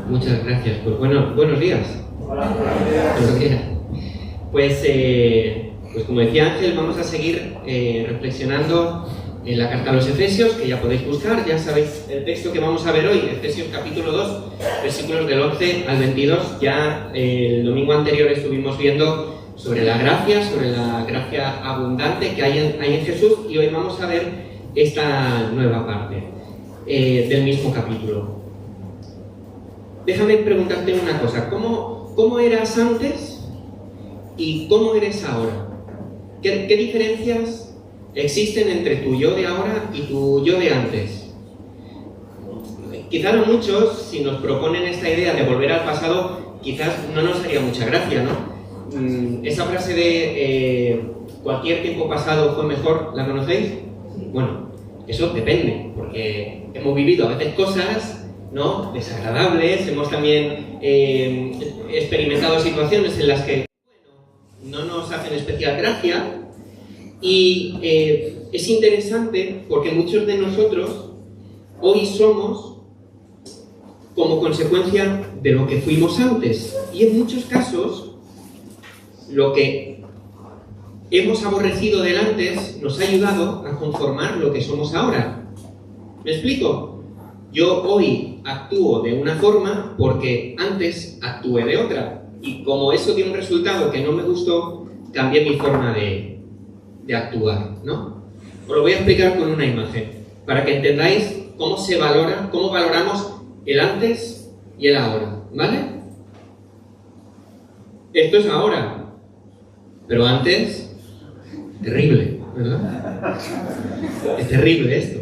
Muchas gracias. Pues buenos días. Hola. Buenos días. Pues como decía Ángel, vamos a seguir reflexionando en la carta a los Efesios, que ya podéis buscar. Ya sabéis el texto que vamos a ver hoy, Efesios capítulo 2, versículos del 11 al 22. Ya el domingo anterior estuvimos viendo sobre la gracia abundante que hay en Jesús, y hoy vamos a ver esta nueva parte del mismo capítulo. Déjame preguntarte una cosa: ¿cómo eras antes y cómo eres ahora? ¿Qué diferencias existen entre tu yo de ahora y tu yo de antes? Quizás a muchos, si nos proponen esta idea de volver al pasado, quizás no nos haría mucha gracia, ¿no? Esa frase de cualquier tiempo pasado fue mejor, ¿la conocéis? Bueno, eso depende, porque hemos vivido a veces cosas, ¿no?, desagradables, hemos también experimentado situaciones en las que no nos hacen especial gracia, y es interesante porque muchos de nosotros hoy somos como consecuencia de lo que fuimos antes, y en muchos casos lo que hemos aborrecido del antes nos ha ayudado a conformar lo que somos ahora. ¿Me explico? Yo hoy actúo de una forma porque antes actué de otra, y como eso dio un resultado que no me gustó, cambié mi forma de actuar, ¿no? Os lo voy a explicar con una imagen, para que entendáis cómo valoramos el antes y el ahora, ¿vale? Esto es ahora, pero antes, terrible, ¿verdad? Es terrible esto.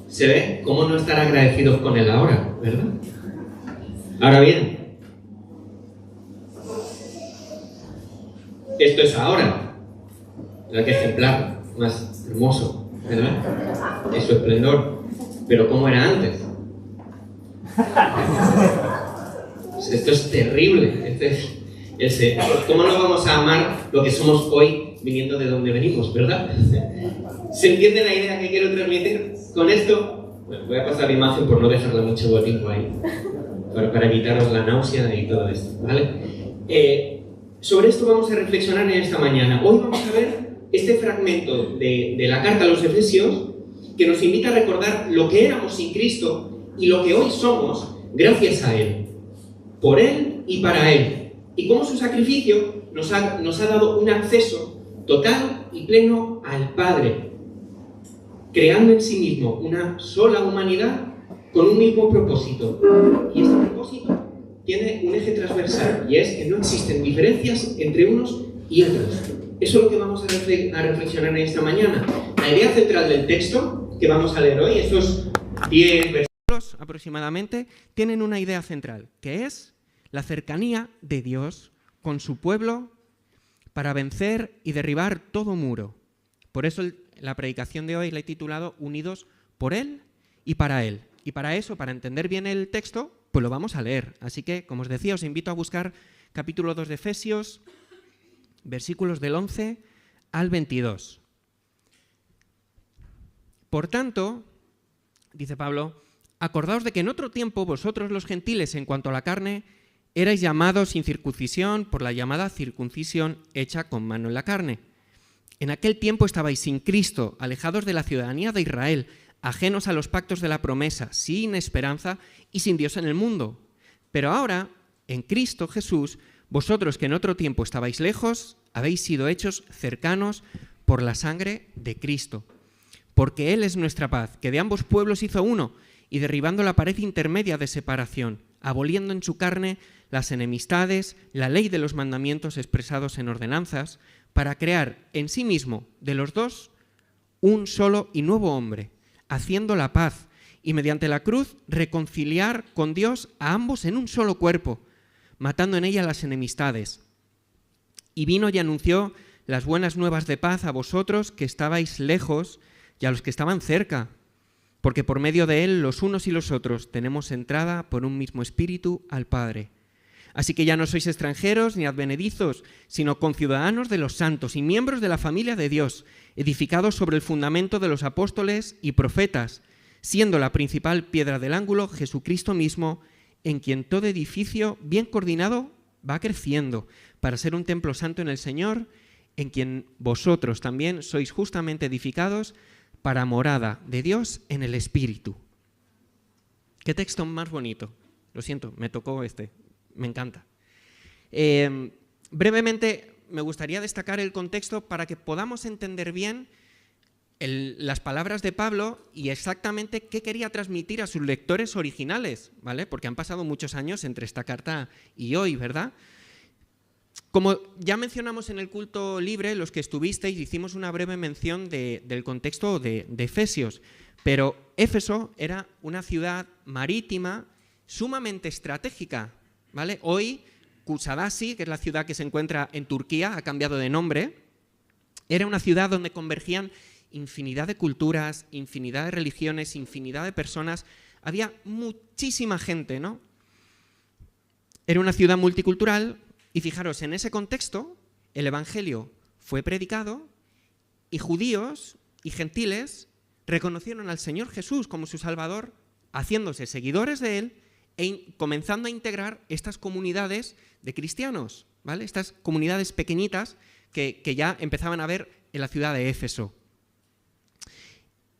Se ve cómo no estar agradecidos con el ahora, ¿verdad? Ahora bien, esto es ahora. Mira qué ejemplar más hermoso, ¿verdad? Es su esplendor. Pero ¿cómo era antes? Esto es terrible. ¿Cómo no vamos a amar lo que somos hoy viniendo de donde venimos, verdad? ¿Se entiende la idea que quiero transmitir con esto? Bueno, voy a pasar la imagen por no dejarla mucho tiempo ahí, para evitaros la náusea y todo esto, ¿vale? Sobre esto vamos a reflexionar en esta mañana. Hoy vamos a ver este fragmento de la carta a los Efesios que nos invita a recordar lo que éramos sin Cristo y lo que hoy somos gracias a Él, por Él y para Él, y cómo su sacrificio nos ha dado un acceso total y pleno al Padre, creando en sí mismo una sola humanidad con un mismo propósito. Y este propósito tiene un eje transversal, y es que no existen diferencias entre unos y otros. Eso es lo que vamos a reflexionar en esta mañana. La idea central del texto que vamos a leer hoy, estos 10 versículos aproximadamente, tienen una idea central, que es la cercanía de Dios con su pueblo para vencer y derribar todo muro. Por eso la predicación de hoy la he titulado Unidos por Él y para Él. Y para eso, para entender bien el texto, pues lo vamos a leer. Así que, como os decía, os invito a buscar capítulo 2 de Efesios, versículos del 11 al 22. Por tanto, dice Pablo, acordaos de que en otro tiempo vosotros los gentiles, en cuanto a la carne, erais llamados sin circuncisión por la llamada circuncisión hecha con mano en la carne. En aquel tiempo estabais sin Cristo, alejados de la ciudadanía de Israel, ajenos a los pactos de la promesa, sin esperanza y sin Dios en el mundo. Pero ahora, en Cristo Jesús, vosotros que en otro tiempo estabais lejos, habéis sido hechos cercanos por la sangre de Cristo. Porque Él es nuestra paz, que de ambos pueblos hizo uno, y derribando la pared intermedia de separación, aboliendo en su carne las enemistades, la ley de los mandamientos expresados en ordenanzas, para crear en sí mismo, de los dos, un solo y nuevo hombre, haciendo la paz, y mediante la cruz reconciliar con Dios a ambos en un solo cuerpo, matando en ella las enemistades. Y vino y anunció las buenas nuevas de paz a vosotros que estabais lejos y a los que estaban cerca, porque por medio de él los unos y los otros tenemos entrada por un mismo espíritu al Padre. Así que ya no sois extranjeros ni advenedizos, sino conciudadanos de los santos y miembros de la familia de Dios, edificados sobre el fundamento de los apóstoles y profetas, siendo la principal piedra del ángulo Jesucristo mismo, en quien todo edificio bien coordinado va creciendo para ser un templo santo en el Señor, en quien vosotros también sois justamente edificados para morada de Dios en el Espíritu. ¿Qué texto más bonito? Lo siento, me tocó me encanta. Brevemente me gustaría destacar el contexto para que podamos entender bien las palabras de Pablo y exactamente qué quería transmitir a sus lectores originales, ¿vale? Porque han pasado muchos años entre esta carta y hoy, ¿verdad? Como ya mencionamos en el culto libre, los que estuvisteis, hicimos una breve mención del contexto de Efesios, pero Éfeso era una ciudad marítima sumamente estratégica, ¿vale? Hoy, Kusadasi, que es la ciudad que se encuentra en Turquía, ha cambiado de nombre, era una ciudad donde convergían infinidad de culturas, infinidad de religiones, infinidad de personas, había muchísima gente, ¿no? Era una ciudad multicultural y fijaros, en ese contexto el Evangelio fue predicado y judíos y gentiles reconocieron al Señor Jesús como su Salvador, haciéndose seguidores de Él e comenzando a integrar estas comunidades de cristianos, ¿vale? Estas comunidades pequeñitas que ya empezaban a ver en la ciudad de Éfeso.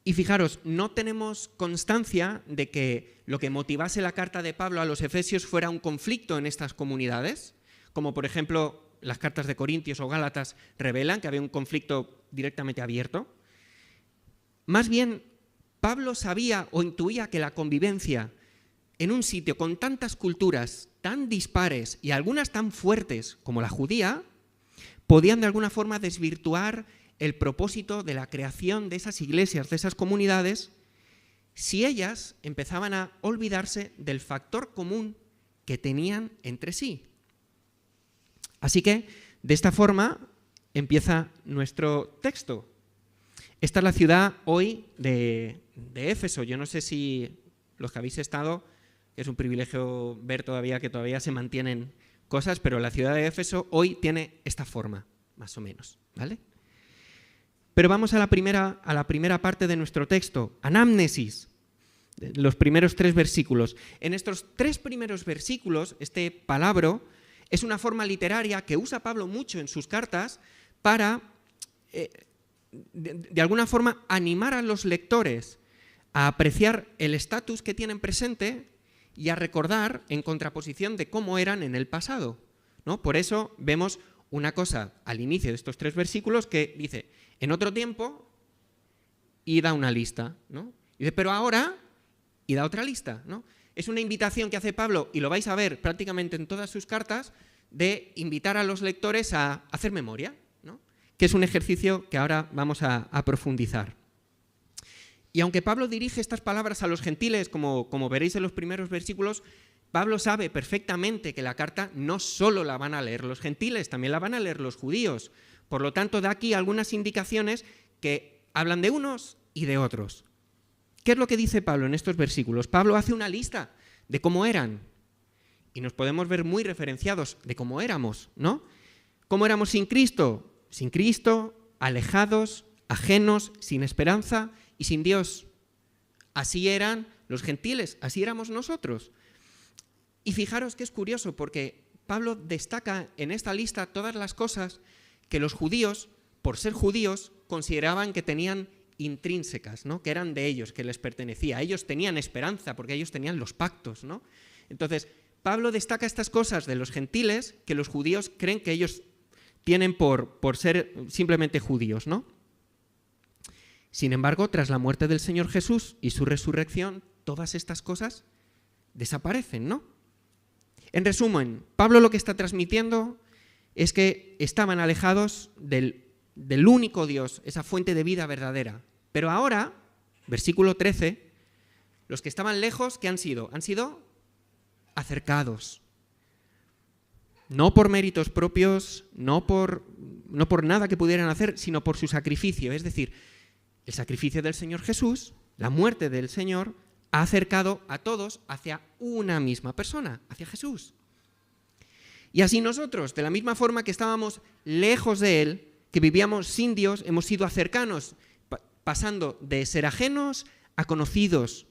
Y fijaros, no tenemos constancia de que lo que motivase la carta de Pablo a los Efesios fuera un conflicto en estas comunidades, como por ejemplo las cartas de Corintios o Gálatas revelan que había un conflicto directamente abierto. Más bien, Pablo sabía o intuía que la convivencia en un sitio con tantas culturas tan dispares y algunas tan fuertes como la judía, podían de alguna forma desvirtuar el propósito de la creación de esas iglesias, de esas comunidades, si ellas empezaban a olvidarse del factor común que tenían entre sí. Así que, de esta forma, empieza nuestro texto. Esta es la ciudad hoy de Éfeso. Yo no sé si los que habéis estado, que es un privilegio ver todavía que todavía se mantienen cosas, pero la ciudad de Éfeso hoy tiene esta forma, más o menos, ¿vale? Pero vamos a la primera parte de nuestro texto, anamnesis, los primeros 3 versículos. En estos 3 primeros versículos, este palabra es una forma literaria que usa Pablo mucho en sus cartas para, de alguna forma, animar a los lectores a apreciar el estatus que tienen presente y a recordar en contraposición de cómo eran en el pasado, ¿no? Por eso vemos una cosa al inicio de estos 3 versículos que dice, en otro tiempo, y da una lista, ¿no? Y dice, pero ahora, y da otra lista, ¿no? Es una invitación que hace Pablo, y lo vais a ver prácticamente en todas sus cartas, de invitar a los lectores a hacer memoria, ¿no? Que es un ejercicio que ahora vamos a profundizar. Y aunque Pablo dirige estas palabras a los gentiles, como veréis en los primeros versículos, Pablo sabe perfectamente que la carta no solo la van a leer los gentiles, también la van a leer los judíos. Por lo tanto, da aquí algunas indicaciones que hablan de unos y de otros. ¿Qué es lo que dice Pablo en estos versículos? Pablo hace una lista de cómo eran y nos podemos ver muy referenciados de cómo éramos, ¿no? ¿Cómo éramos sin Cristo? Sin Cristo, alejados, ajenos, sin esperanza y sin Dios. Así eran los gentiles, así éramos nosotros. Y fijaros que es curioso porque Pablo destaca en esta lista todas las cosas que los judíos, por ser judíos, consideraban que tenían intrínsecas, ¿no? Que eran de ellos, que les pertenecía. Ellos tenían esperanza porque ellos tenían los pactos, ¿no? Entonces, Pablo destaca estas cosas de los gentiles que los judíos creen que ellos tienen por ser simplemente judíos, ¿no? Sin embargo, tras la muerte del Señor Jesús y su resurrección, todas estas cosas desaparecen, ¿no? En resumen, Pablo lo que está transmitiendo es que estaban alejados del único Dios, esa fuente de vida verdadera. Pero ahora, versículo 13, los que estaban lejos, ¿qué han sido? Han sido acercados. No por méritos propios, no por nada que pudieran hacer, sino por su sacrificio. Es decir, el sacrificio del Señor Jesús, la muerte del Señor, ha acercado a todos hacia una misma persona, hacia Jesús. Y así nosotros, de la misma forma que estábamos lejos de Él, que vivíamos sin Dios, hemos ido a cercanos, pasando de ser ajenos a conocidos,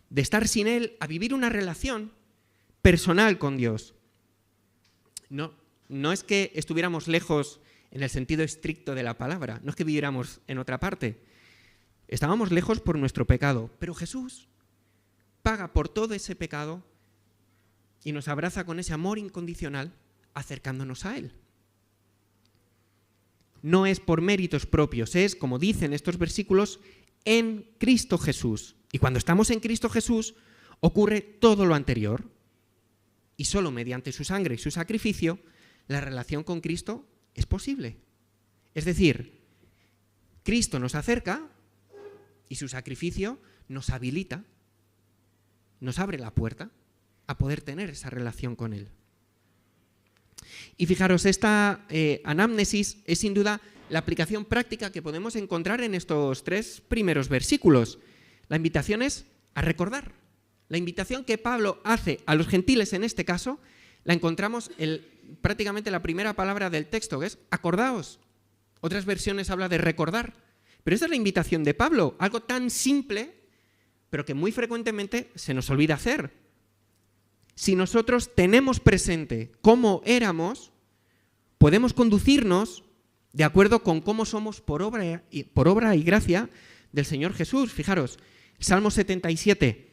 de estar sin Él a vivir una relación personal con Dios. No es que estuviéramos lejos en el sentido estricto de la palabra, no es que viviéramos en otra parte. Estábamos lejos por nuestro pecado, pero Jesús paga por todo ese pecado y nos abraza con ese amor incondicional, acercándonos a Él. No es por méritos propios, es, como dicen estos versículos, en Cristo Jesús. Y cuando estamos en Cristo Jesús, ocurre todo lo anterior. Y solo mediante su sangre y su sacrificio, la relación con Cristo es posible. Es decir, Cristo nos acerca y su sacrificio nos habilita, nos abre la puerta a poder tener esa relación con Él. Y fijaros, esta anamnesis es sin duda la aplicación práctica que podemos encontrar en estos 3 primeros versículos. La invitación es a recordar. La invitación que Pablo hace a los gentiles en este caso, la encontramos prácticamente la primera palabra del texto, que es acordaos. Otras versiones habla de recordar. Pero esa es la invitación de Pablo, algo tan simple, pero que muy frecuentemente se nos olvida hacer. Si nosotros tenemos presente cómo éramos, podemos conducirnos de acuerdo con cómo somos por obra y gracia del Señor Jesús. Fijaros, Salmo 77.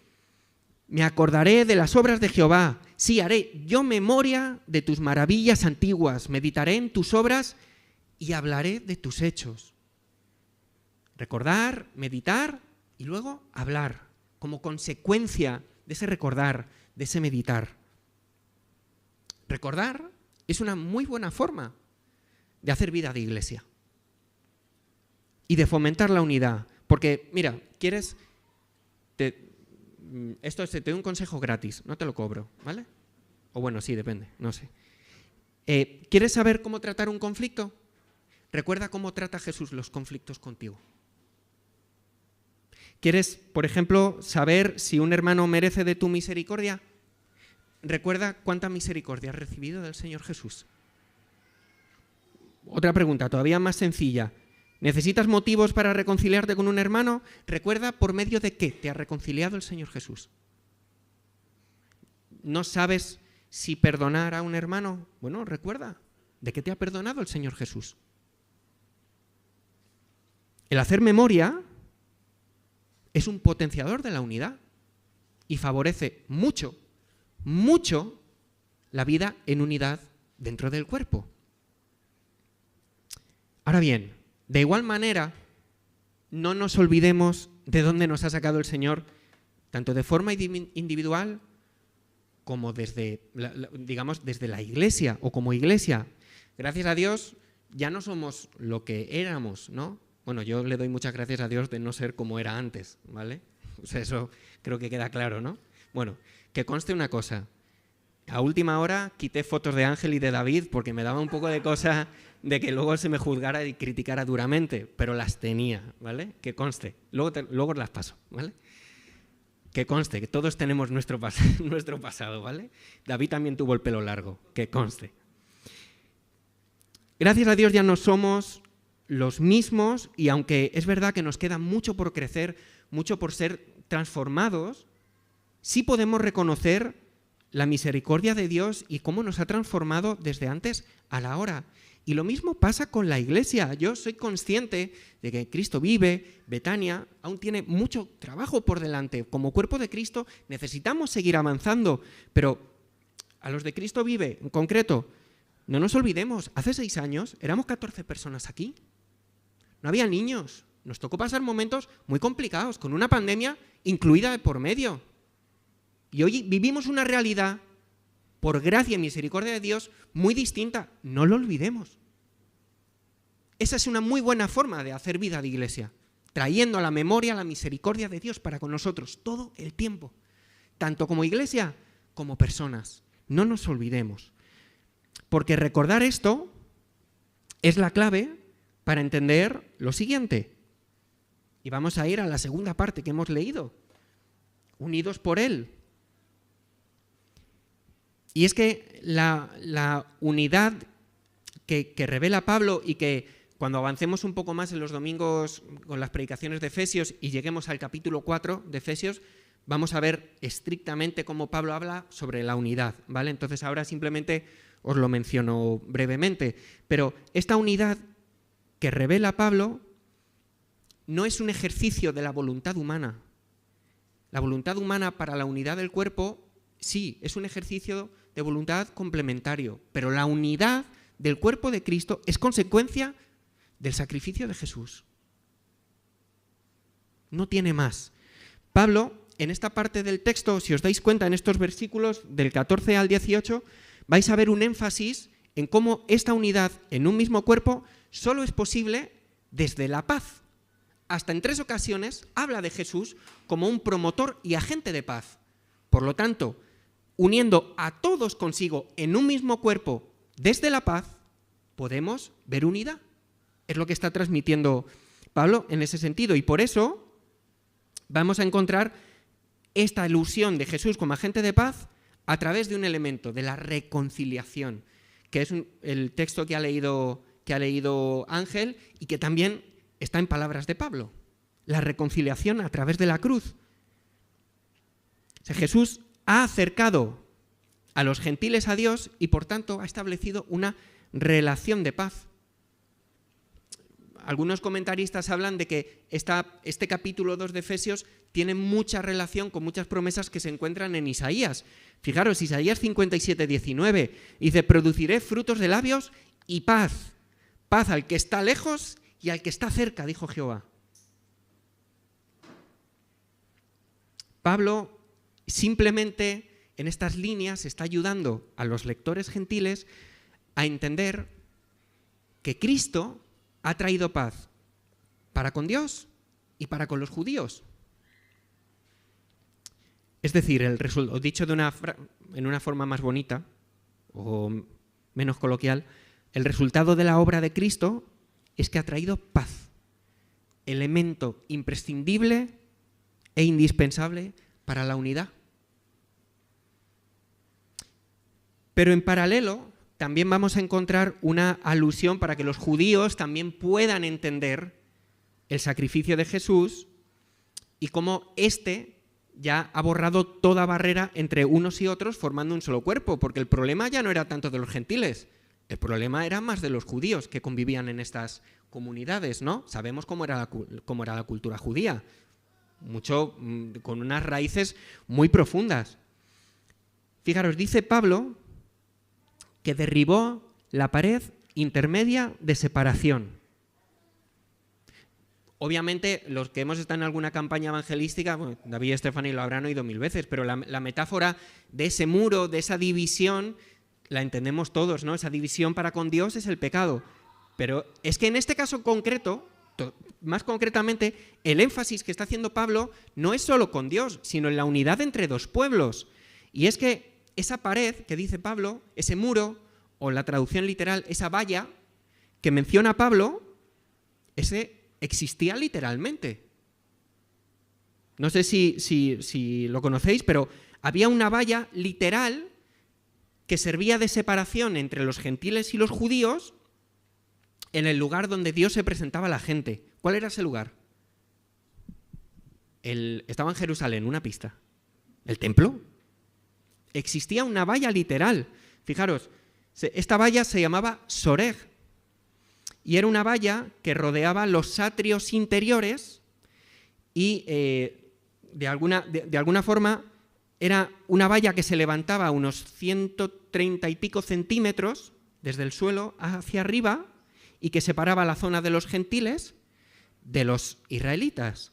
Me acordaré de las obras de Jehová. Sí, haré yo memoria de tus maravillas antiguas. Meditaré en tus obras y hablaré de tus hechos. Recordar, meditar y luego hablar, como consecuencia de ese recordar, de ese meditar. Recordar es una muy buena forma de hacer vida de iglesia y de fomentar la unidad. Porque, mira, ¿quieres? Te doy un consejo gratis, no te lo cobro, ¿vale? O bueno, sí, depende, no sé. ¿Quieres saber cómo tratar un conflicto? Recuerda cómo trata Jesús los conflictos contigo. ¿Quieres, por ejemplo, saber si un hermano merece de tu misericordia? Recuerda cuánta misericordia has recibido del Señor Jesús. Otra pregunta, todavía más sencilla. ¿Necesitas motivos para reconciliarte con un hermano? Recuerda por medio de qué te ha reconciliado el Señor Jesús. ¿No sabes si perdonar a un hermano? Bueno, recuerda, ¿de qué te ha perdonado el Señor Jesús? El hacer memoria es un potenciador de la unidad y favorece mucho la vida en unidad dentro del cuerpo. Ahora bien, de igual manera, no nos olvidemos de dónde nos ha sacado el Señor, tanto de forma individual como desde la iglesia o como iglesia. Gracias a Dios ya no somos lo que éramos, ¿no? Bueno, yo le doy muchas gracias a Dios de no ser como era antes, ¿vale? O sea, eso creo que queda claro, ¿no? Bueno, que conste una cosa. A última hora quité fotos de Ángel y de David porque me daba un poco de cosa de que luego se me juzgara y criticara duramente, pero las tenía, ¿vale? Que conste. Luego las paso, ¿vale? Que conste, que todos tenemos nuestro pasado, ¿vale? David también tuvo el pelo largo, que conste. Gracias a Dios ya no somos los mismos y aunque es verdad que nos queda mucho por crecer, mucho por ser transformados, sí podemos reconocer la misericordia de Dios y cómo nos ha transformado desde antes a la hora. Y lo mismo pasa con la iglesia. Yo soy consciente de que Cristo vive, Betania aún tiene mucho trabajo por delante. Como cuerpo de Cristo necesitamos seguir avanzando, pero a los de Cristo vive, en concreto, no nos olvidemos, hace 6 años éramos 14 personas aquí. No había niños. Nos tocó pasar momentos muy complicados, con una pandemia incluida de por medio. Y hoy vivimos una realidad, por gracia y misericordia de Dios, muy distinta. No lo olvidemos. Esa es una muy buena forma de hacer vida de iglesia, trayendo a la memoria la misericordia de Dios para con nosotros todo el tiempo, tanto como iglesia como personas. No nos olvidemos. Porque recordar esto es la clave para entender lo siguiente. Y vamos a ir a la segunda parte que hemos leído. Unidos por Él. Y es que la unidad que revela Pablo y que cuando avancemos un poco más en los domingos con las predicaciones de Efesios y lleguemos al capítulo 4 de Efesios, vamos a ver estrictamente cómo Pablo habla sobre la unidad, ¿vale? Entonces ahora simplemente os lo menciono brevemente. Pero esta unidad que revela Pablo no es un ejercicio de la voluntad humana. La voluntad humana para la unidad del cuerpo, sí, es un ejercicio de voluntad complementario, pero la unidad del cuerpo de Cristo es consecuencia del sacrificio de Jesús. No tiene más. Pablo, en esta parte del texto, si os dais cuenta, en estos versículos del 14 al 18, vais a ver un énfasis en cómo esta unidad en un mismo cuerpo solo es posible desde la paz. Hasta en 3 ocasiones habla de Jesús como un promotor y agente de paz. Por lo tanto, uniendo a todos consigo en un mismo cuerpo desde la paz, podemos ver unidad. Es lo que está transmitiendo Pablo en ese sentido. Y por eso vamos a encontrar esta alusión de Jesús como agente de paz a través de un elemento, de la reconciliación, que es el texto que ha leído Ángel y que también está en palabras de Pablo. La reconciliación a través de la cruz. O sea, Jesús ha acercado a los gentiles a Dios y por tanto ha establecido una relación de paz. Algunos comentaristas hablan de que este capítulo 2 de Efesios tiene mucha relación con muchas promesas que se encuentran en Isaías. Fijaros, Isaías 57, 19, dice: produciré frutos de labios y paz. Paz al que está lejos y al que está cerca, dijo Jehová. Pablo simplemente en estas líneas está ayudando a los lectores gentiles a entender que Cristo ha traído paz para con Dios y para con los judíos. Es decir, dicho en una forma más bonita o menos coloquial, el resultado de la obra de Cristo es que ha traído paz, elemento imprescindible e indispensable para la unidad. Pero en paralelo también vamos a encontrar una alusión para que los judíos también puedan entender el sacrificio de Jesús y cómo éste ya ha borrado toda barrera entre unos y otros formando un solo cuerpo, porque el problema ya no era tanto de los gentiles, el problema era más de los judíos que convivían en estas comunidades, ¿no? Sabemos cómo era la cultura judía, mucho con unas raíces muy profundas. Fijaros, dice Pablo que derribó la pared intermedia de separación. Obviamente, los que hemos estado en alguna campaña evangelística, bueno, David y Estefany lo habrán oído 1000 veces, pero la metáfora de ese muro, de esa división, la entendemos todos, ¿no? Esa división para con Dios es el pecado. Pero es que en este caso concreto, más concretamente, el énfasis que está haciendo Pablo no es solo con Dios, sino en la unidad entre dos pueblos. Y es que esa pared que dice Pablo, ese muro, o la traducción literal, esa valla que menciona Pablo, ese existía literalmente. No sé si lo conocéis, pero había una valla literal que servía de separación entre los gentiles y los judíos en el lugar donde Dios se presentaba a la gente. ¿Cuál era ese lugar? Estaba en Jerusalén, una pista. ¿El templo? Existía una valla literal. Fijaros, esta valla se llamaba Soreg y era una valla que rodeaba los atrios interiores y de alguna forma era una valla que se levantaba a unos 130 y pico centímetros desde el suelo hacia arriba y que separaba la zona de los gentiles de los israelitas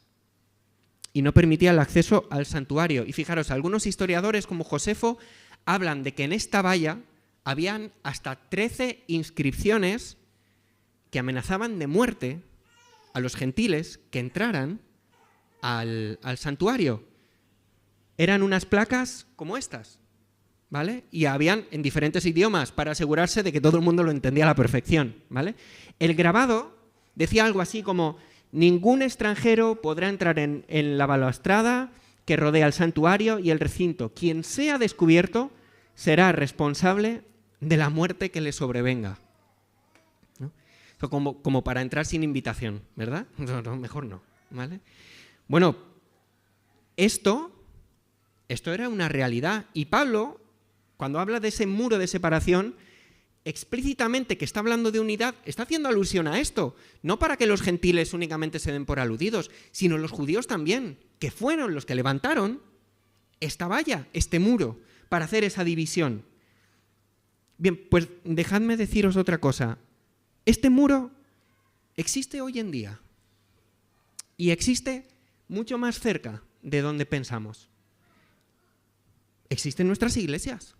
y no permitía el acceso al santuario. Y fijaros, algunos historiadores como Josefo hablan de que en esta valla habían hasta 13 inscripciones que amenazaban de muerte a los gentiles que entraran al santuario. Eran unas placas como estas, ¿vale? Y habían en diferentes idiomas para asegurarse de que todo el mundo lo entendía a la perfección, ¿vale? El grabado decía algo así como: ningún extranjero podrá entrar en la balaustrada que rodea el santuario y el recinto. Quien sea descubierto será responsable de la muerte que le sobrevenga. ¿No? Como para entrar sin invitación, ¿verdad? No, mejor no, ¿vale? Bueno, esto era una realidad. Y Pablo, cuando habla de ese muro de separación, explícitamente que está hablando de unidad, está haciendo alusión a esto. No para que los gentiles únicamente se den por aludidos, sino los judíos también, que fueron los que levantaron esta valla, este muro, para hacer esa división. Bien, pues dejadme deciros otra cosa. Este muro existe hoy en día y existe mucho más cerca de donde pensamos. Existen nuestras iglesias.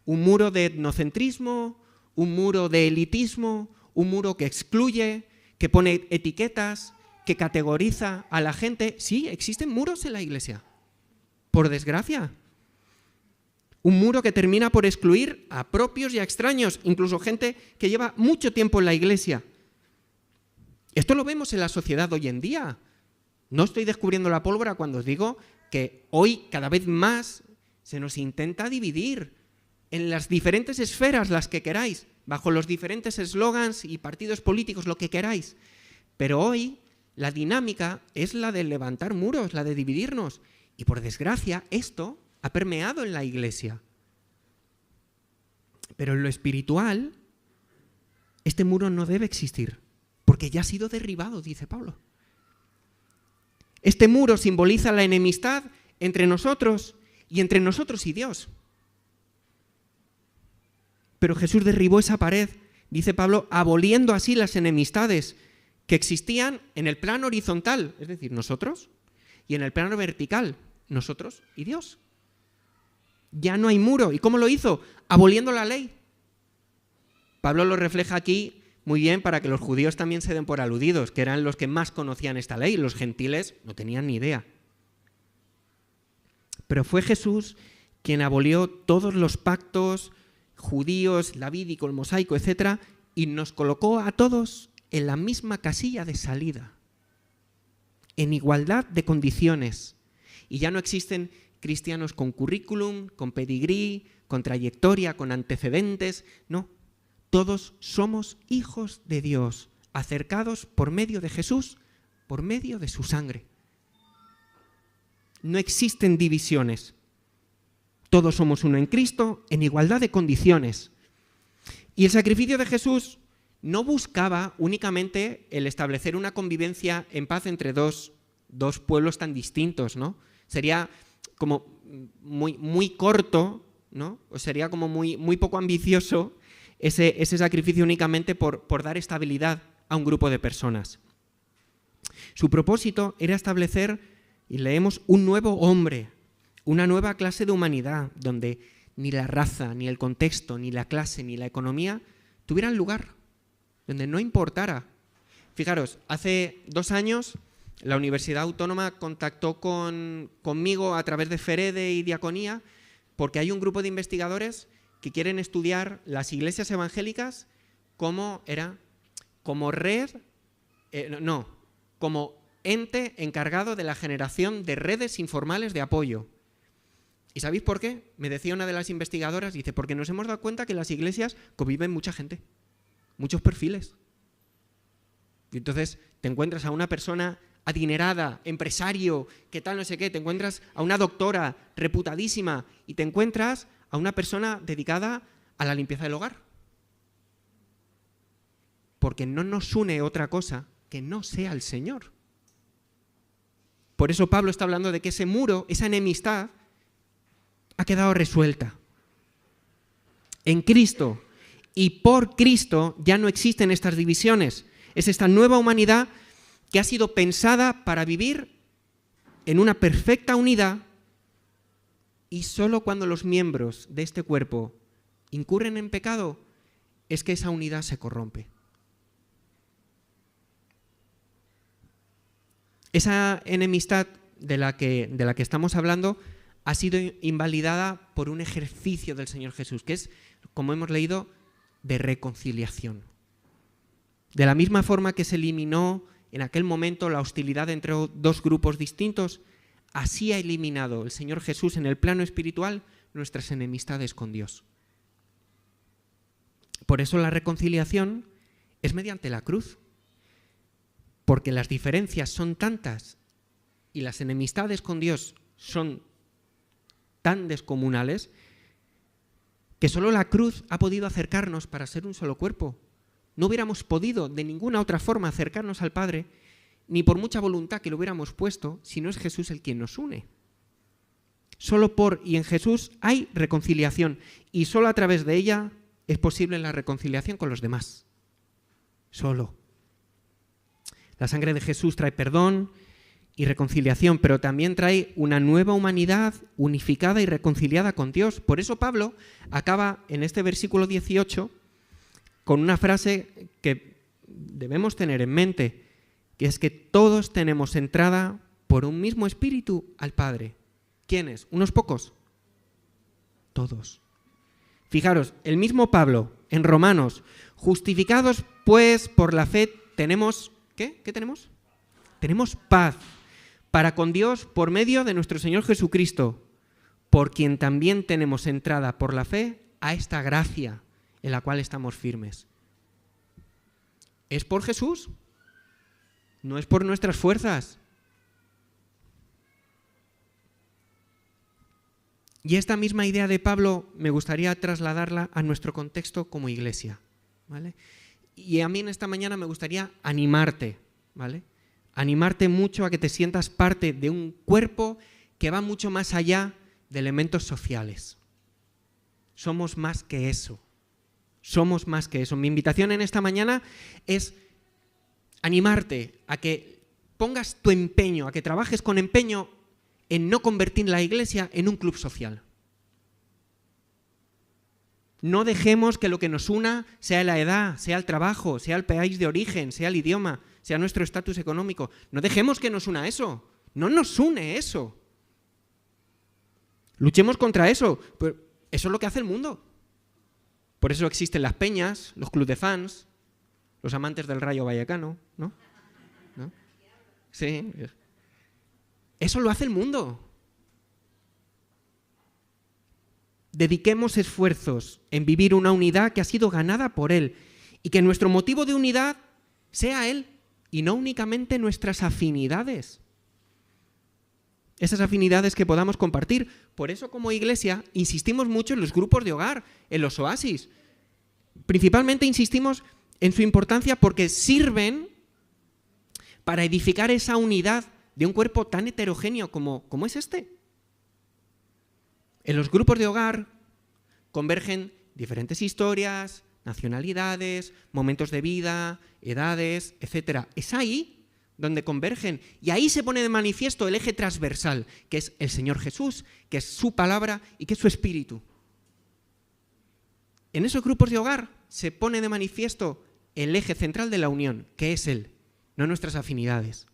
Un muro de etnocentrismo, un muro de elitismo, un muro que excluye, que pone etiquetas, que categoriza a la gente. Sí, existen muros en la iglesia, por desgracia. Un muro que termina por excluir a propios y a extraños, incluso gente que lleva mucho tiempo en la iglesia. Esto lo vemos en la sociedad hoy en día. No estoy descubriendo la pólvora cuando os digo que hoy cada vez más se nos intenta dividir en las diferentes esferas, las que queráis, bajo los diferentes eslogans y partidos políticos, lo que queráis. Pero hoy la dinámica es la de levantar muros, la de dividirnos. Y por desgracia, esto ha permeado en la iglesia. Pero en lo espiritual, este muro no debe existir, porque ya ha sido derribado, dice Pablo. Este muro simboliza la enemistad entre nosotros y entre nosotros y Dios. Pero Jesús derribó esa pared, dice Pablo, aboliendo así las enemistades que existían en el plano horizontal, es decir, nosotros, y en el plano vertical, nosotros y Dios. Ya no hay muro. ¿Y cómo lo hizo? Aboliendo la ley. Pablo lo refleja aquí muy bien para que los judíos también se den por aludidos, que eran los que más conocían esta ley. Los gentiles no tenían ni idea. Pero fue Jesús quien abolió todos los pactos judíos, lavídico, el mosaico, etc., y nos colocó a todos en la misma casilla de salida, en igualdad de condiciones. Y ya no existen cristianos con currículum, con pedigrí, con trayectoria, con antecedentes. No, todos somos hijos de Dios, acercados por medio de Jesús, por medio de su sangre. No existen divisiones. Todos somos uno en Cristo, en igualdad de condiciones. Y el sacrificio de Jesús no buscaba únicamente el establecer una convivencia en paz entre dos pueblos tan distintos, ¿no? Sería como muy corto, ¿no? O sería como muy poco ambicioso ese sacrificio únicamente por dar estabilidad a un grupo de personas. Su propósito era establecer, y leemos, un nuevo hombre, una nueva clase de humanidad, donde ni la raza, ni el contexto, ni la clase, ni la economía tuvieran lugar, donde no importara. Fijaros, hace 2 años la Universidad Autónoma contactó conmigo a través de FEREDE y Diaconía, porque hay un grupo de investigadores que quieren estudiar las iglesias evangélicas como como ente encargado de la generación de redes informales de apoyo. ¿Y sabéis por qué? Me decía una de las investigadoras, dice, porque nos hemos dado cuenta que en las iglesias conviven mucha gente, muchos perfiles. Y entonces te encuentras a una persona adinerada, empresario, que tal no sé qué, te encuentras a una doctora reputadísima y te encuentras a una persona dedicada a la limpieza del hogar. Porque no nos une otra cosa que no sea el Señor. Por eso Pablo está hablando de que ese muro, esa enemistad, ha quedado resuelta. En Cristo y por Cristo ya no existen estas divisiones. Es esta nueva humanidad que ha sido pensada para vivir en una perfecta unidad, y solo cuando los miembros de este cuerpo incurren en pecado es que esa unidad se corrompe. Esa enemistad de la que estamos hablando ha sido invalidada por un ejercicio del Señor Jesús, que es, como hemos leído, de reconciliación. De la misma forma que se eliminó en aquel momento la hostilidad entre 2 grupos distintos, así ha eliminado el Señor Jesús en el plano espiritual nuestras enemistades con Dios. Por eso la reconciliación es mediante la cruz, porque las diferencias son tantas y las enemistades con Dios son tan descomunales que solo la cruz ha podido acercarnos para ser un solo cuerpo. No hubiéramos podido de ninguna otra forma acercarnos al Padre, ni por mucha voluntad que lo hubiéramos puesto, si no es Jesús el quien nos une. Solo por y en Jesús hay reconciliación, y solo a través de ella es posible la reconciliación con los demás. Solo. La sangre de Jesús trae perdón y reconciliación, pero también trae una nueva humanidad unificada y reconciliada con Dios. Por eso Pablo acaba en este versículo 18 con una frase que debemos tener en mente, que es que todos tenemos entrada por un mismo espíritu al Padre. ¿Quiénes? ¿Unos pocos? Todos. Fijaros, el mismo Pablo en Romanos, justificados pues por la fe tenemos, ¿qué? ¿Qué tenemos? Tenemos paz para con Dios por medio de nuestro Señor Jesucristo, por quien también tenemos entrada por la fe a esta gracia en la cual estamos firmes. ¿Es por Jesús? No es por nuestras fuerzas. Y esta misma idea de Pablo me gustaría trasladarla a nuestro contexto como iglesia, ¿vale? Y a mí en esta mañana me gustaría animarte, ¿vale? Animarte mucho a que te sientas parte de un cuerpo que va mucho más allá de elementos sociales. Somos más que eso. Somos más que eso. Mi invitación en esta mañana es animarte a que pongas tu empeño, a que trabajes con empeño en no convertir la iglesia en un club social. No dejemos que lo que nos una sea la edad, sea el trabajo, sea el país de origen, sea el idioma, sea nuestro estatus económico. No dejemos que nos una eso. No nos une eso. Luchemos contra eso. Pues eso es lo que hace el mundo. Por eso existen las peñas, los clubes de fans, los amantes del Rayo Vallecano, ¿no? ¿No? Sí. Eso lo hace el mundo. Dediquemos esfuerzos en vivir una unidad que ha sido ganada por Él y que nuestro motivo de unidad sea Él y no únicamente nuestras afinidades. Esas afinidades que podamos compartir. Por eso como iglesia insistimos mucho en los grupos de hogar, en los oasis. Principalmente insistimos en su importancia porque sirven para edificar esa unidad de un cuerpo tan heterogéneo como es este. En los grupos de hogar convergen diferentes historias, nacionalidades, momentos de vida, edades, etc. Es ahí donde convergen y ahí se pone de manifiesto el eje transversal, que es el Señor Jesús, que es su palabra y que es su espíritu. En esos grupos de hogar se pone de manifiesto el eje central de la unión, que es Él, no nuestras afinidades.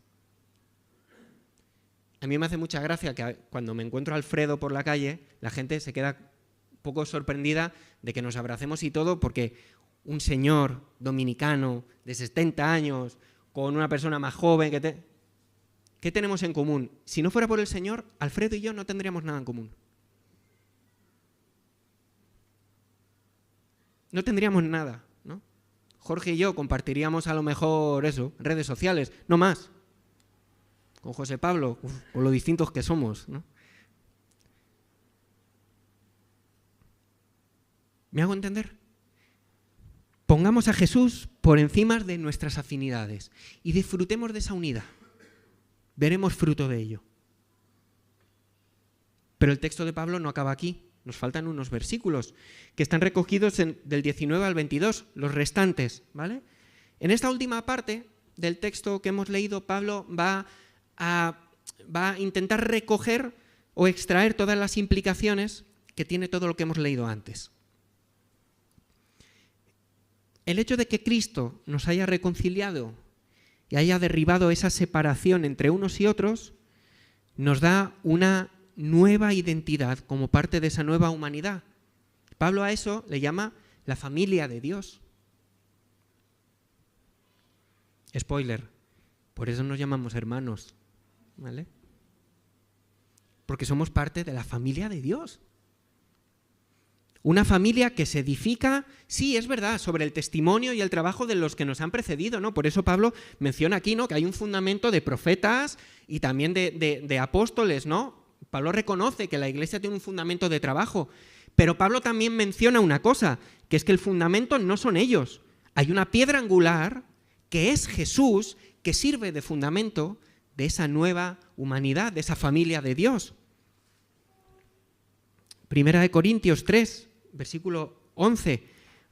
A mí me hace mucha gracia que cuando me encuentro a Alfredo por la calle, la gente se queda un poco sorprendida de que nos abracemos y todo, porque un señor dominicano de 70 años, con una persona más joven, ¿qué tenemos en común? Si no fuera por el Señor, Alfredo y yo no tendríamos nada en común. No tendríamos nada, ¿no? Jorge y yo compartiríamos a lo mejor eso, redes sociales, no más. Con José Pablo, o lo distintos que somos, ¿no? ¿Me hago entender? Pongamos a Jesús por encima de nuestras afinidades y disfrutemos de esa unidad. Veremos fruto de ello. Pero el texto de Pablo no acaba aquí. Nos faltan unos versículos que están recogidos del 19 al 22, los restantes, ¿vale? En esta última parte del texto que hemos leído, Pablo va a intentar recoger o extraer todas las implicaciones que tiene todo lo que hemos leído antes. El hecho de que Cristo nos haya reconciliado y haya derribado esa separación entre unos y otros nos da una nueva identidad como parte de esa nueva humanidad. Pablo a eso le llama la familia de Dios. Spoiler, por eso nos llamamos hermanos, ¿vale? porque somos parte de la familia de Dios. Una familia que se edifica, sí, es verdad, sobre el testimonio y el trabajo de los que nos han precedido, ¿no? Por eso Pablo menciona aquí, ¿no?, que hay un fundamento de profetas y también de apóstoles, ¿no? Pablo reconoce que la iglesia tiene un fundamento de trabajo, pero Pablo también menciona una cosa, que es que el fundamento no son ellos. Hay una piedra angular que es Jesús, que sirve de fundamento de esa nueva humanidad, de esa familia de Dios. Primera de Corintios 3, versículo 11,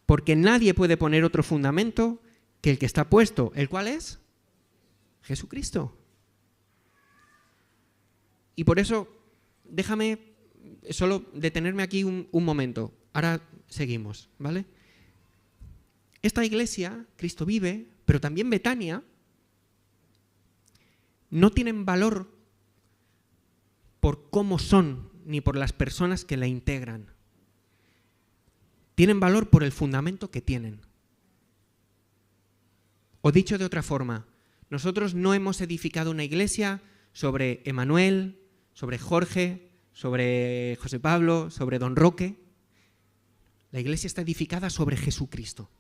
porque nadie puede poner otro fundamento que el que está puesto, ¿el cual es? Jesucristo. Y por eso, déjame solo detenerme aquí un momento, ahora seguimos, ¿vale? Esta iglesia, Cristo vive, pero también Betania, no tienen valor por cómo son, ni por las personas que la integran. Tienen valor por el fundamento que tienen. O dicho de otra forma, nosotros no hemos edificado una iglesia sobre Emanuel, sobre Jorge, sobre José Pablo, sobre Don Roque. La iglesia está edificada sobre Jesucristo.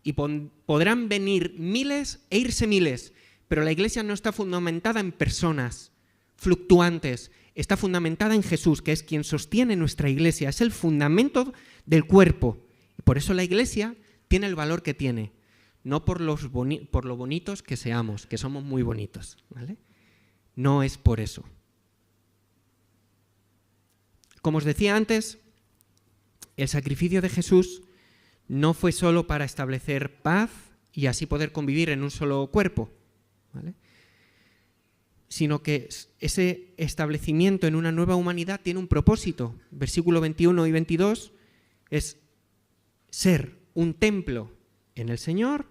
Y podrán venir miles e irse miles, pero la iglesia no está fundamentada en personas fluctuantes, está fundamentada en Jesús, que es quien sostiene nuestra iglesia, es el fundamento del cuerpo. Y por eso la iglesia tiene el valor que tiene, no por lo bonitos que seamos, que somos muy bonitos, ¿vale? No es por eso. Como os decía antes, el sacrificio de Jesús no fue solo para establecer paz y así poder convivir en un solo cuerpo, ¿vale?, sino que ese establecimiento en una nueva humanidad tiene un propósito. Versículo 21 y 22 es ser un templo en el Señor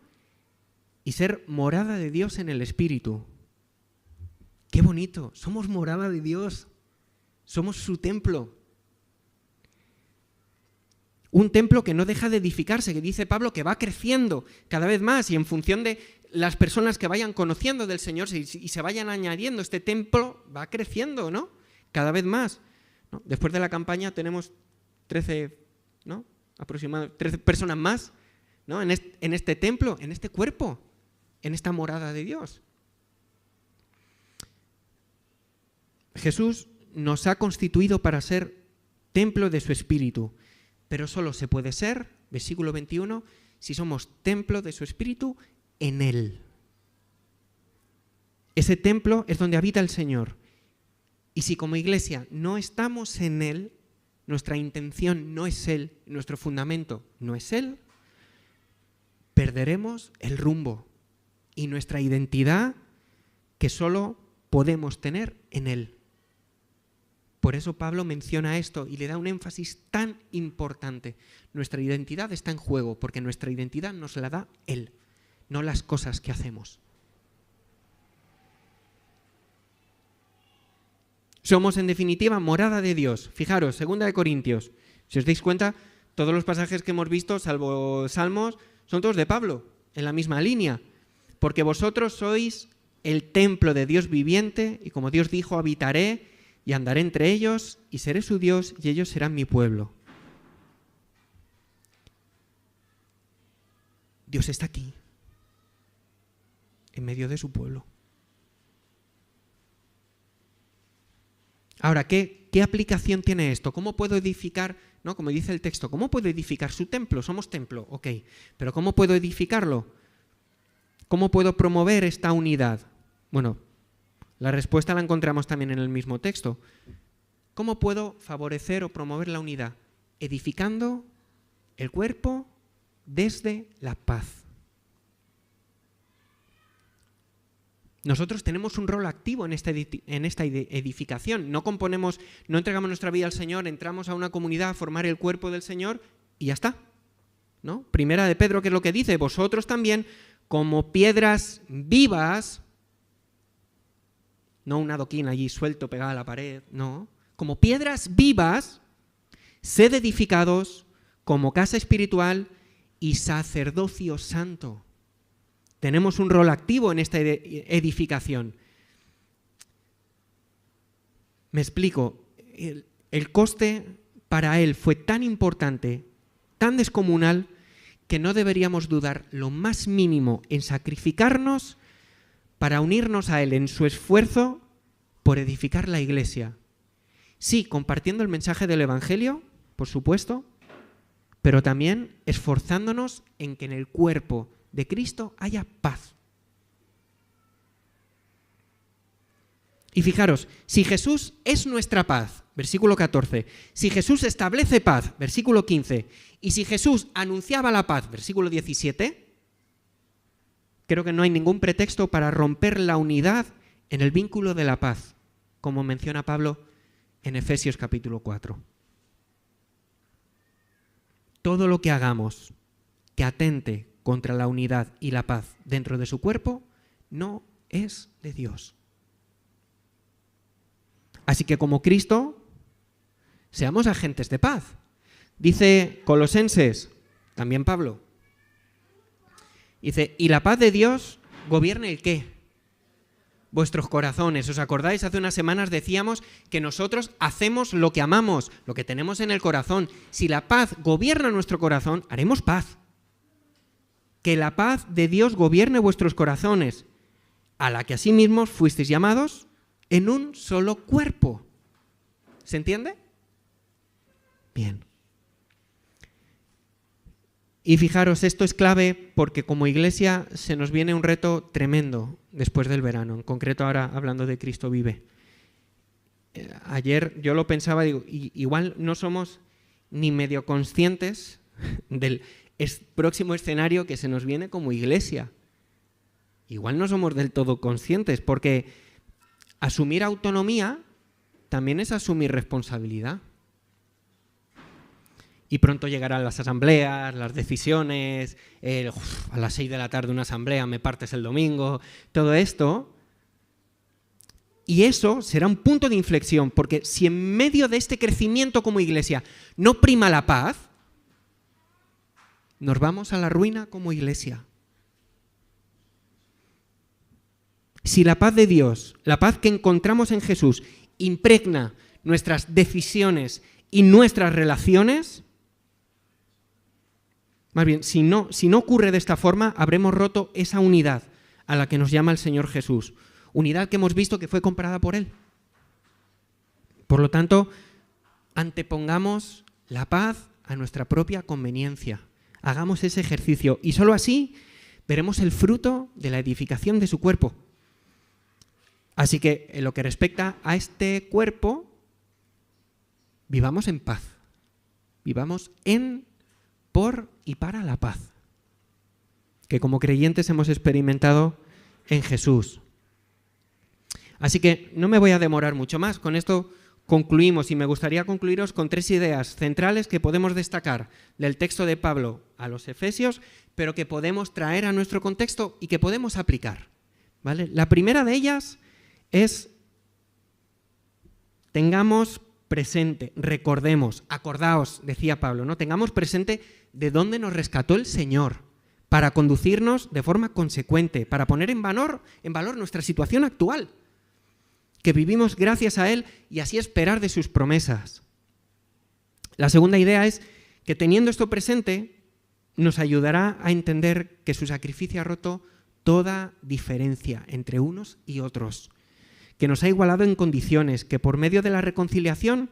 y ser morada de Dios en el Espíritu. ¡Qué bonito! Somos morada de Dios, somos su templo. Un templo que no deja de edificarse, que dice Pablo que va creciendo cada vez más y en función de las personas que vayan conociendo del Señor y se vayan añadiendo, este templo va creciendo, ¿no?, cada vez más, ¿no? Después de la campaña tenemos 13, ¿no?, aproximadamente 13 personas más, ¿no?, en este templo, en este cuerpo, en esta morada de Dios. Jesús nos ha constituido para ser templo de su Espíritu, pero solo se puede ser, versículo 21, si somos templo de su Espíritu en Él. Ese templo es donde habita el Señor. Y si como iglesia no estamos en Él, nuestra intención no es Él, nuestro fundamento no es Él, perderemos el rumbo y nuestra identidad que solo podemos tener en Él. Por eso Pablo menciona esto y le da un énfasis tan importante. Nuestra identidad está en juego porque nuestra identidad nos la da Él, no las cosas que hacemos. Somos, en definitiva, morada de Dios. Fijaros, 2 Corintios. Si os dais cuenta, todos los pasajes que hemos visto, salvo Salmos, son todos de Pablo, en la misma línea. Porque vosotros sois el templo de Dios viviente, y como Dios dijo, habitaré y andaré entre ellos, y seré su Dios, y ellos serán mi pueblo. Dios está aquí, en medio de su pueblo. Ahora, ¿qué aplicación tiene esto? ¿Cómo puedo edificar, ¿no?, como dice el texto, cómo puedo edificar su templo? Somos templo, ok, pero ¿cómo puedo edificarlo? ¿Cómo puedo promover esta unidad? Bueno, la respuesta la encontramos también en el mismo texto. ¿Cómo puedo favorecer o promover la unidad? Edificando el cuerpo desde la paz. Nosotros tenemos un rol activo en esta edificación. No entregamos nuestra vida al Señor, entramos a una comunidad a formar el cuerpo del Señor y ya está, ¿no? Primera de Pedro, ¿qué es lo que dice? Vosotros también, como piedras vivas, no un adoquín allí suelto pegado a la pared, no. Como piedras vivas, sed edificados como casa espiritual y sacerdocio santo. Tenemos un rol activo en esta edificación. Me explico. El coste para él fue tan importante, tan descomunal, que no deberíamos dudar lo más mínimo en sacrificarnos para unirnos a él en su esfuerzo por edificar la iglesia. Sí, compartiendo el mensaje del Evangelio, por supuesto, pero también esforzándonos en que en el cuerpo de Cristo haya paz. Y fijaros, si Jesús es nuestra paz, versículo 14, si Jesús establece paz, versículo 15, y si Jesús anunciaba la paz, versículo 17, creo que no hay ningún pretexto para romper la unidad en el vínculo de la paz, como menciona Pablo en Efesios capítulo 4. Todo lo que hagamos que atente contra la unidad y la paz dentro de su cuerpo no es de Dios. Así que como Cristo, seamos agentes de paz. Dice Colosenses, también Pablo, dice, y la paz de Dios gobierne ¿el qué? Vuestros corazones. ¿Os acordáis? Hace unas semanas decíamos que nosotros hacemos lo que amamos, lo que tenemos en el corazón. Si la paz gobierna nuestro corazón, haremos paz. Que la paz de Dios gobierne vuestros corazones, a la que asimismo fuisteis llamados en un solo cuerpo. ¿Se entiende? Bien. Y fijaros, esto es clave porque como iglesia se nos viene un reto tremendo después del verano, en concreto ahora hablando de Cristo vive. Ayer yo lo pensaba, digo, igual no somos ni medio conscientes del próximo escenario que se nos viene como iglesia. Igual no somos del todo conscientes porque asumir autonomía también es asumir responsabilidad. Y pronto llegarán las asambleas, las decisiones, a las 6 de la tarde una asamblea, me partes el domingo, todo esto. Y eso será un punto de inflexión, porque si en medio de este crecimiento como iglesia no prima la paz, nos vamos a la ruina como iglesia. Si la paz de Dios, la paz que encontramos en Jesús, impregna nuestras decisiones y nuestras relaciones, más bien, si no ocurre de esta forma, habremos roto esa unidad a la que nos llama el Señor Jesús. Unidad que hemos visto que fue comprada por Él. Por lo tanto, antepongamos la paz a nuestra propia conveniencia. Hagamos ese ejercicio y solo así veremos el fruto de la edificación de su cuerpo. Así que, en lo que respecta a este cuerpo, vivamos en paz. Vivamos en, por y para la paz, que como creyentes hemos experimentado en Jesús. Así que no me voy a demorar mucho más. Con esto concluimos y me gustaría concluiros con 3 ideas centrales que podemos destacar del texto de Pablo a los Efesios, pero que podemos traer a nuestro contexto y que podemos aplicar, ¿vale? La primera de ellas es: tengamos presente, recordemos, acordaos, decía Pablo, ¿no? Tengamos presente de dónde nos rescató el Señor para conducirnos de forma consecuente, para poner en valor nuestra situación actual, que vivimos gracias a Él y así esperar de sus promesas. La segunda idea es que teniendo esto presente nos ayudará a entender que su sacrificio ha roto toda diferencia entre unos y otros, que nos ha igualado en condiciones, que por medio de la reconciliación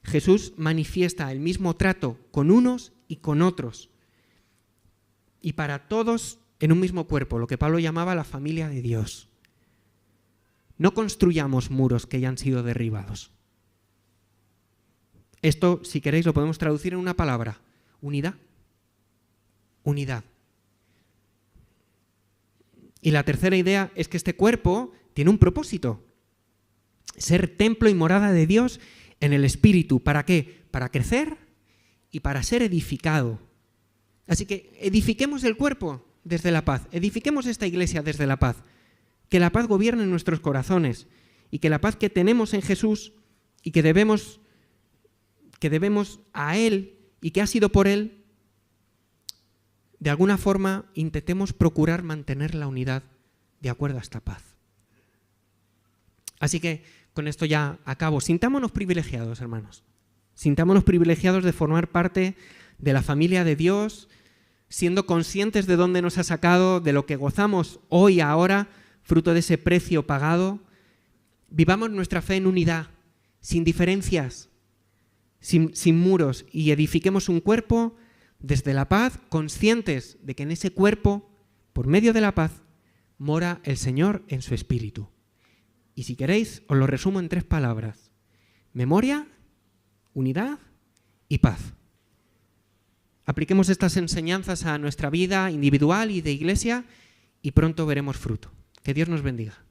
Jesús manifiesta el mismo trato con unos y con otros, y para todos en un mismo cuerpo, lo que Pablo llamaba la familia de Dios. No construyamos muros que ya han sido derribados. Esto, si queréis, lo podemos traducir en una palabra: unidad. Unidad. Y la tercera idea es que este cuerpo tiene un propósito: ser templo y morada de Dios en el Espíritu. ¿Para qué? Para crecer y para ser edificado. Así que edifiquemos el cuerpo desde la paz, edifiquemos esta iglesia desde la paz, que la paz gobierne en nuestros corazones y que la paz que tenemos en Jesús y que debemos a Él y que ha sido por Él, de alguna forma intentemos procurar mantener la unidad de acuerdo a esta paz. Así Así que con esto ya acabo. Sintámonos privilegiados, hermanos. Sintámonos privilegiados de formar parte de la familia de Dios, siendo conscientes de dónde nos ha sacado, de lo que gozamos hoy, ahora, fruto de ese precio pagado. Vivamos nuestra fe en unidad, sin diferencias, sin muros, y edifiquemos un cuerpo desde la paz, conscientes de que en ese cuerpo, por medio de la paz, mora el Señor en su espíritu. Y si queréis, os lo resumo en 3 palabras: memoria, unidad y paz. Apliquemos estas enseñanzas a nuestra vida individual y de iglesia y pronto veremos fruto. Que Dios nos bendiga.